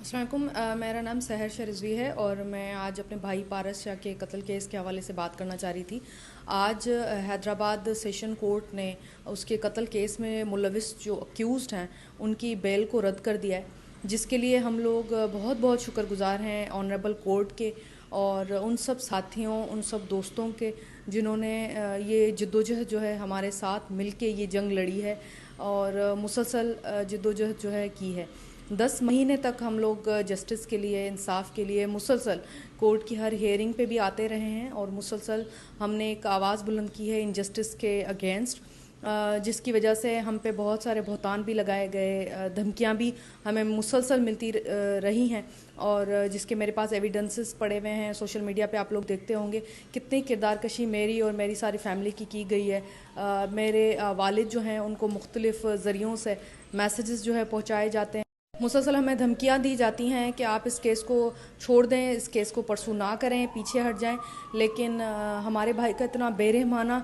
अस्सलाम वालेकुम। मेरा नाम सहर शह है और मैं आज अपने भाई पारस शाह के कत्ल केस के हवाले से बात करना चाह रही थी। आज हैदराबाद सेशन कोर्ट ने उसके कत्ल केस में मुलविस जो अक्यूज़्ड हैं उनकी बेल को रद्द कर दिया है, जिसके लिए हम लोग बहुत बहुत शुक्रगुजार हैं ऑनरेबल कोर्ट के और उन सब साथियों, उन सब दोस्तों के जिन्होंने ये जद्दोजहद जो है हमारे साथ मिल के ये जंग लड़ी है और मुसलसल जद्दोजहद जो है की है। 10 महीने तक हम लोग जस्टिस के लिए, इंसाफ के लिए मुसलसल कोर्ट की हर हियरिंग पे भी आते रहे हैं और मुसलसल हमने एक आवाज़ बुलंद की है इनजस्टिस के अगेंस्ट, जिसकी वजह से हम पे बहुत सारे बहतान भी लगाए गए, धमकियां भी हमें मुसलसल मिलती रही हैं और जिसके मेरे पास एविडेंसेस पड़े हुए हैं। सोशल मीडिया पे आप लोग देखते होंगे कितनी किरदार कशी मेरी और मेरी सारी फैमिली की गई है। मेरे वालिद जो हैं उनको मुख्तलिफ़ ज़रियों से मैसेजेस जो है पहुँचाए जाते हैं। मुसलसल हमें धमकियां दी जाती हैं कि आप इस केस को छोड़ दें, इस केस को परसू ना करें, पीछे हट जाएं, लेकिन हमारे भाई का इतना बेरहमाना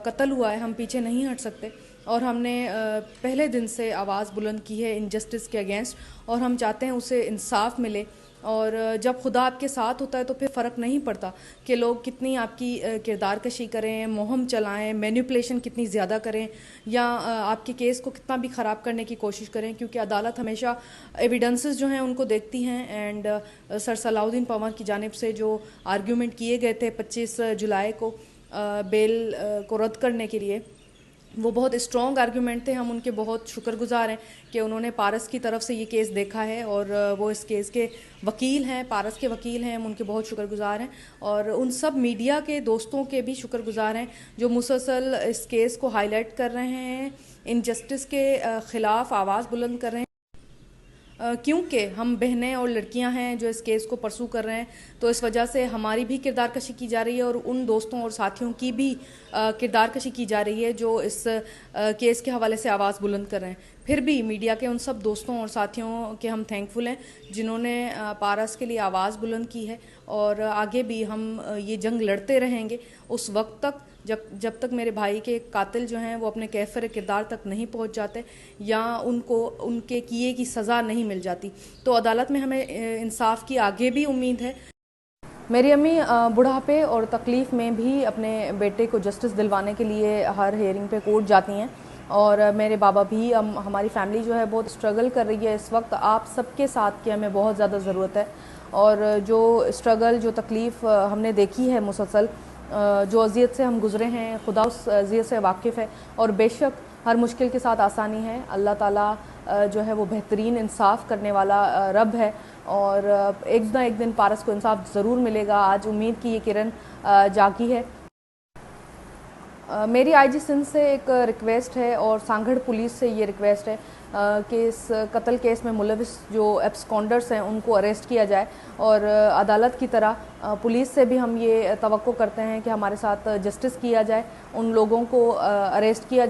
कत्ल हुआ है, हम पीछे नहीं हट सकते और हमने पहले दिन से आवाज़ बुलंद की है इनजस्टिस के अगेंस्ट और हम चाहते हैं उसे इंसाफ मिले। और जब खुदा आपके साथ होता है तो फिर फ़र्क नहीं पड़ता कि लोग कितनी आपकी किरदार कशी करें, मुहिम चलाएं, मैनिपुलेशन कितनी ज़्यादा करें या आपके केस को कितना भी ख़राब करने की कोशिश करें, क्योंकि अदालत हमेशा एविडेंसेस जो हैं उनको देखती हैं। एंड सर सलाउद्दीन पवार की जानिब से जो आर्ग्यूमेंट किए गए थे 25 जुलाई को बेल को रद्द करने के लिए, वो बहुत स्ट्रॉन्ग आर्गूमेंट थे। हम उनके बहुत शुक्रगुजार हैं कि उन्होंने पारस की तरफ से ये केस देखा है और वो इस केस के वकील हैं, पारस के वकील हैं, हम उनके बहुत शुक्रगुजार हैं और उन सब मीडिया के दोस्तों के भी शुक्रगुजार हैं जो मुसलसल इस केस को हाईलाइट कर रहे हैं, इनजस्टिस के ख़िलाफ़ आवाज़ बुलंद कर रहे हैं। क्योंकि हम बहनें और लड़कियां हैं जो इस केस को परसू कर रहे हैं, तो इस वजह से हमारी भी किरदार कशी की जा रही है और उन दोस्तों और साथियों की भी किरदार कशी की जा रही है जो इस केस के हवाले से आवाज़ बुलंद कर रहे हैं। फिर भी मीडिया के उन सब दोस्तों और साथियों के हम थैंकफुल हैं जिन्होंने पारस के लिए आवाज़ बुलंद की है और आगे भी हम ये जंग लड़ते रहेंगे उस वक्त तक जब तक मेरे भाई के कातिल जो हैं वो अपने कैफर किरदार तक नहीं पहुंच जाते या उनको उनके किए की सज़ा नहीं मिल जाती। तो अदालत में हमें इंसाफ की आगे भी उम्मीद है। मेरी अम्मी बुढ़ापे और तकलीफ़ में भी अपने बेटे को जस्टिस दिलवाने के लिए हर हियरिंग पे कोर्ट जाती हैं और मेरे बाबा भी, हमारी फैमिली जो है बहुत स्ट्रगल कर रही है इस वक्त। आप सबके साथ की हमें बहुत ज़्यादा ज़रूरत है और जो स्ट्रगल, जो तकलीफ़ हमने देखी है मुसलसल, जो अज़ियत से हम गुज़रे हैं, खुदा उस अज़ियत से वाकिफ़ है और बेशक हर मुश्किल के साथ आसानी है। अल्लाह ताला जो है वो बेहतरीन इंसाफ करने वाला रब है और एक ना एक दिन पारस को इंसाफ ज़रूर मिलेगा। आज उम्मीद की ये किरण जागी है। मेरी आईजी सिंध से एक रिक्वेस्ट है और सांगड़ पुलिस से ये रिक्वेस्ट है कि इस कत्ल केस में मुलविस जो एब्सकॉन्डर्स हैं उनको अरेस्ट किया जाए और अदालत की तरह पुलिस से भी हम ये तवक्को करते हैं कि हमारे साथ जस्टिस किया जाए, उन लोगों को अरेस्ट किया